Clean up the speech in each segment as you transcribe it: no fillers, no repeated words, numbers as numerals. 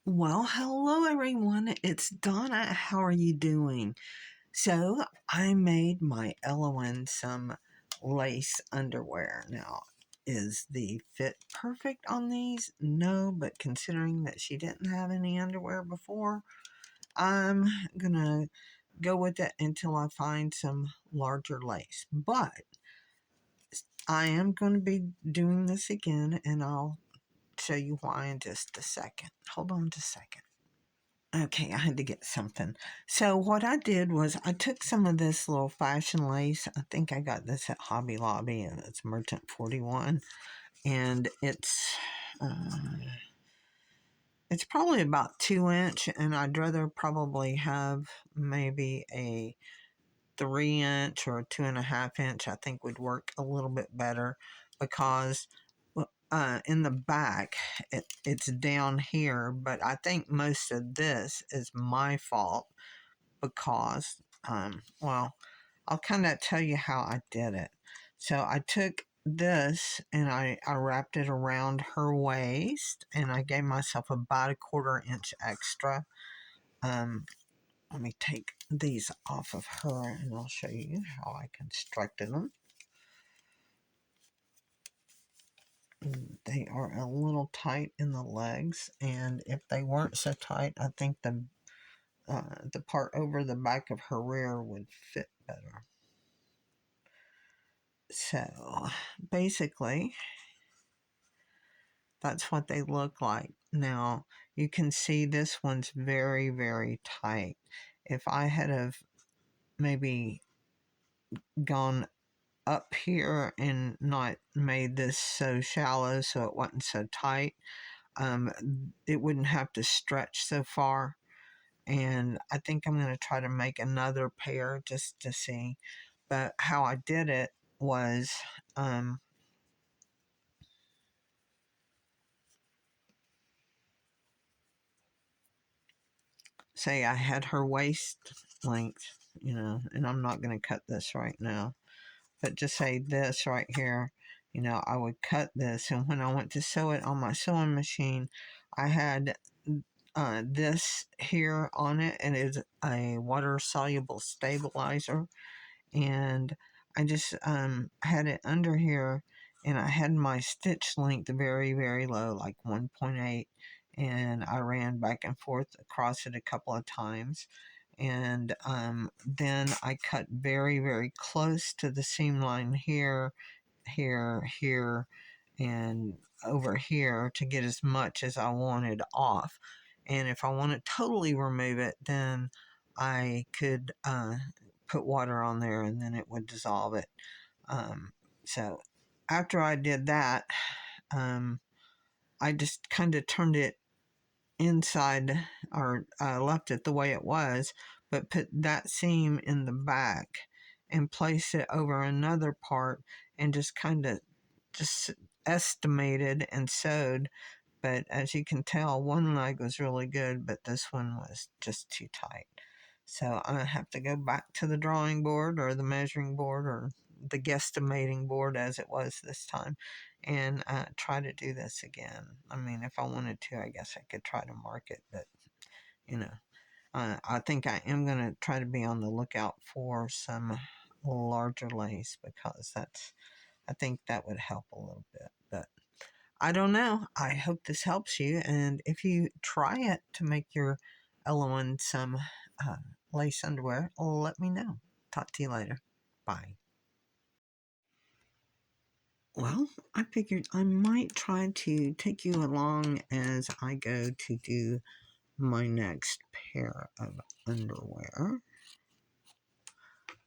Well, hello everyone. It's Donna. How are you doing? So, I made my Ellowyne some lace underwear. Now, is the fit perfect on these? No, but considering that she didn't have any underwear before, I'm gonna go with it until I find some larger lace. But I am going to be doing this again, and I'll show you why in just a second. Hold on just a second. Okay, I had to get something. So what I did was I took some of this little fashion lace. I think I got this at Hobby Lobby, and it's Merchant 41, and it's probably about 2 inch, and I'd rather probably have maybe a 3 inch or a 2.5 inch. I think would work a little bit better because in the back it's down here, but I think most of this is my fault because well, I'll kind of tell you how I did it. So I took this and I wrapped it around her waist, and I gave myself about a 1/4 inch extra. um Let me take these off of her and I'll show you how I constructed them. They are a little tight in the legs, and if they weren't so tight, I think the part over the back of her rear would fit better. So basically, that's what they look like. Now, you can see this one's very, very tight. If I had have maybe gone up here and not made this so shallow so it wasn't so tight, it wouldn't have to stretch so far. And I think I'm going to try to make another pair just to see. But how I did it was, say I had her waist length, and I'm not going to cut this right now, but just say this right here, I would cut this, and when I went to sew it on my sewing machine, I had this here on it, and it's a water soluble stabilizer, and I just had it under here, and I had my stitch length very, very low, like 1.8, and I ran back and forth across it a couple of times. And then I cut very, very close to the seam line here, here, and over here to get as much as I wanted off. And if I want to totally remove it, then I could put water on there and then it would dissolve it. So after I did that, I just kind of turned it inside, or left it the way it was, but put that seam in the back and placed it over another part and just kind of just estimated and sewed. But as you can tell, one leg was really good, but this one was just too tight. So I have to go back to the drawing board or the measuring board or the guesstimating board as it was this time, and try to do this again. I mean, if I wanted to, I guess I could try to mark it, but you know, I think I am going to try to be on the lookout for some larger lace, because I think that would help a little bit. But I don't know. I hope this helps you. And if you try it to make your Ellowyne some uh, lace underwear, let me know. Talk to you later. Bye. Well, I figured I might try to take you along as I go to do my next pair of underwear.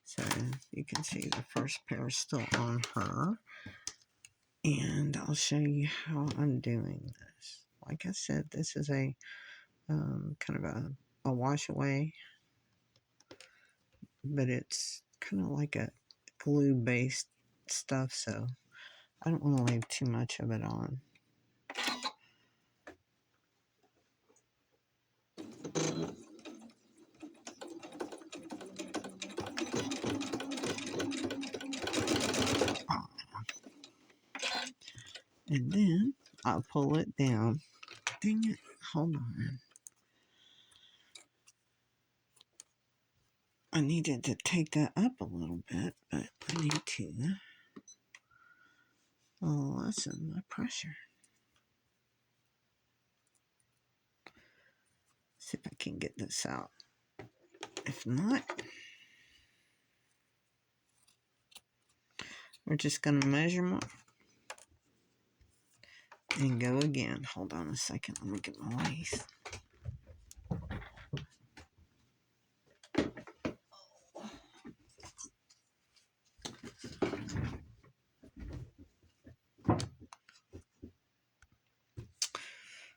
So you can see the first pair is still on her. And I'll show you how I'm doing this. Like I said, this is a kind of a wash away, but it's kind of like a glue based stuff, so I don't want to leave too much of it on. And then I'll pull it down. Dang it, hold on. I needed to take that up a little bit, but I need to lessen my pressure. See if I can get this out. If not, we're just going to measure and go again. Hold on a second. Let me get my lace.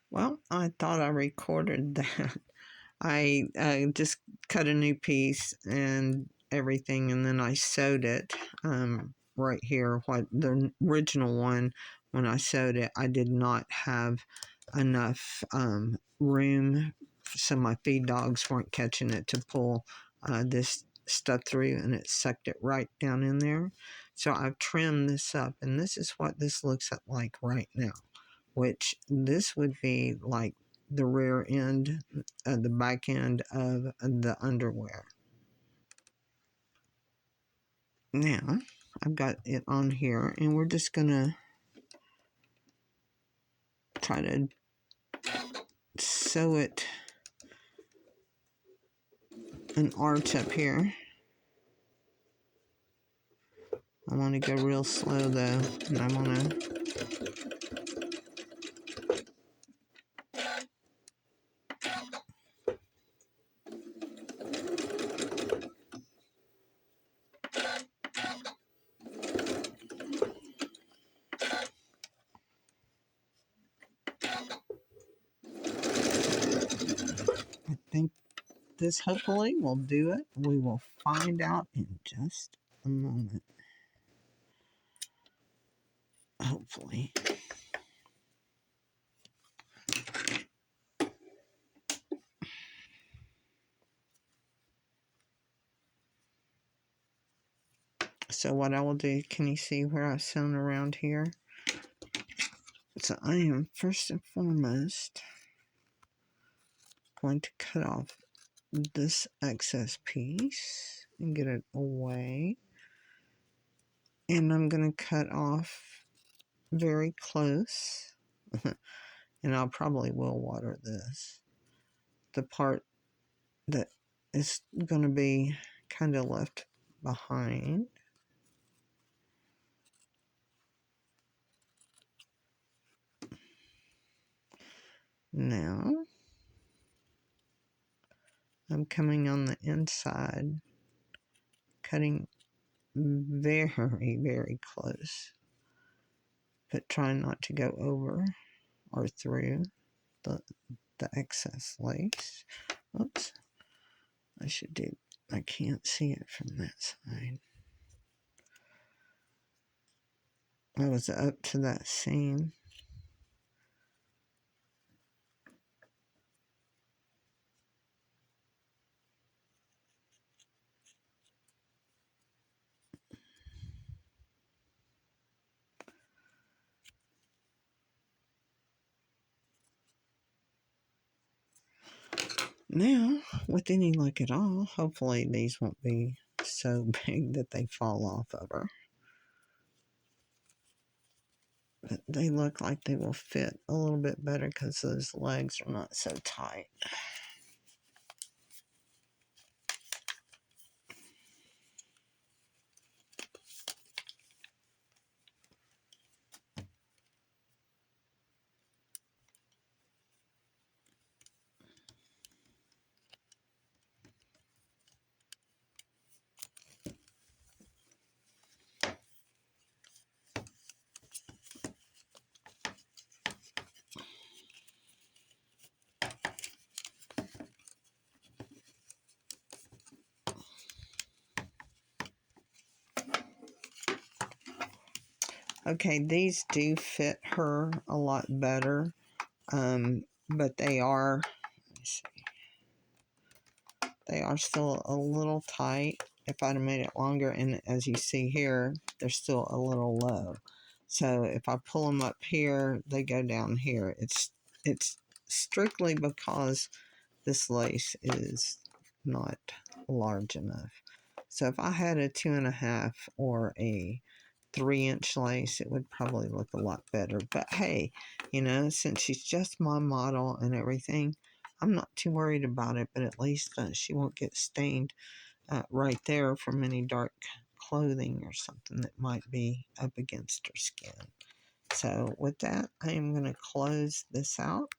Well, I thought I recorded that. I just cut a new piece and everything, and then I sewed it right here. What the original one, when I sewed it, I did not have enough room, so my feed dogs weren't catching it to pull this stuff through, and it sucked it right down in there. So I've trimmed this up, and this is what this looks like right now, which this would be like the rear end, the back end of the underwear. Now, I've got it on here, and we're just gonna try to sew it an arch up here. I want to go real slow though, and I want to I think this hopefully will do it. We will find out in just a moment. Hopefully. So what I will do, can you see where I've sewn around here? So I am first and foremost going to cut off this excess piece and get it away. And I'm going to cut off very close, and I'll probably will water this, the part that is going to be kind of left behind. Now, I'm coming on the inside, cutting very, very close, but trying not to go over or through the excess lace. Oops, I can't see it from that side. I was up to that seam. Now, with any luck at all, hopefully these won't be so big that they fall off of her. But they look like they will fit a little bit better because those legs are not so tight. Okay, these do fit her a lot better, but they are, let me see, they are still a little tight. If I'd have made it longer, and as you see here, they're still a little low. So if I pull them up here, they go down here. It's strictly because this lace is not large enough. So if I had a 2.5 or a 3-inch lace, it would probably look a lot better. But hey, you know, since she's just my model and everything, I'm not too worried about it. But at least she won't get stained right there from any dark clothing or something that might be up against her skin. So with that, I am going to close this out.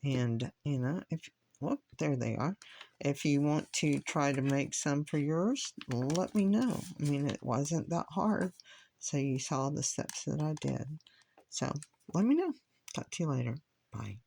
And, you know, if, whoop, there they are. If you want to try to make some for yours, let me know. I mean, it wasn't that hard. So you saw the steps that I did. So let me know. Talk to you later. Bye.